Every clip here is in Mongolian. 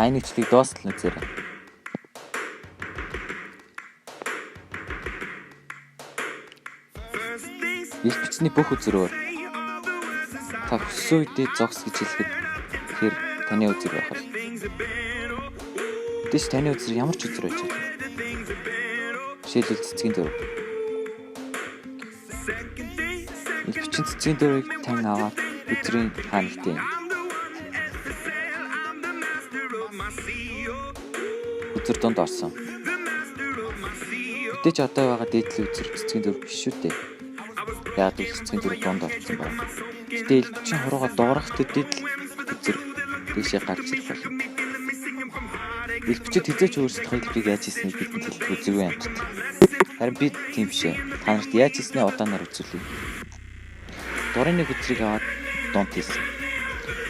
Та энэ бичлэгийг дуустал үзээрэй. Их бичний бүх үзрөөр та хүссэн үедээ зогс гэж хэлэхэд тэр таны үзэр байх бол. Тэс таны үзэр ямар ч үзэр байж байгаа. Жишээлбэл цэцгийн дөрөв. Их бичин цэцгийн дөрөвийг тань аваад үзрийн хаантай юм. Үзэр донд орсон. Мэдээж одоо байгаа дээдлийн үзэр цэцгийн дөрөв биш шүү дээ. Яг л цэцгийн дөрөв донд орсон байна. Гэтэл ил бичин хурууга дуурах төдийд л үзэр дэшээ гарч ирэх болно. Ил бичид хизээч өөрсдөө хэлбэрийг яаж хийснийг бидэнд хэлэх үзэггүй амтд. Харин бид тийм биш ээ. Та нарт яаж хийснээ удаанаар үзүүлье. Дурын нэг үзрийг аваад донд хийсэн.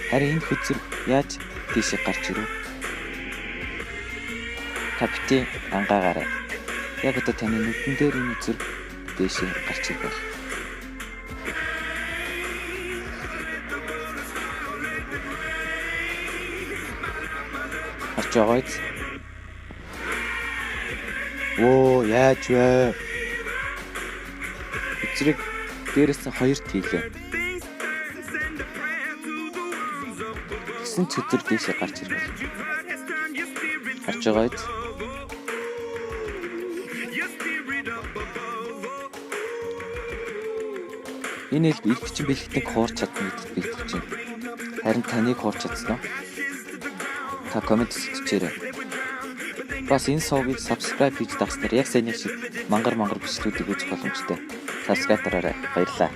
Харин энэ үзэр яаж дэшээ гарч ирв? Капитан ангаагаарай. Яг одоо таны нүдэн дээр энэ үзэр дэшээ гарч ирэх. Харж байгаа биз? Оо, яаж вэ? Үзрийг дээрээс нь хоёрт хийлээ. Гэсэн ч өдөр дэшээ гарч ирэх. Харж байгаа биз? Энэ ил их бичин бэлгтнийг хуурч чадна гэдэгт би итгэж байна. Харин таныг хуурч чадсан уу? Та комент хийчихээрэй. Бас энэ сувгийг subscribe хийж дагснаар яг сайн нэг шиг мангар бичлүүдийг үзэх боломжтой. Subscribe дараарай. Баярлалаа.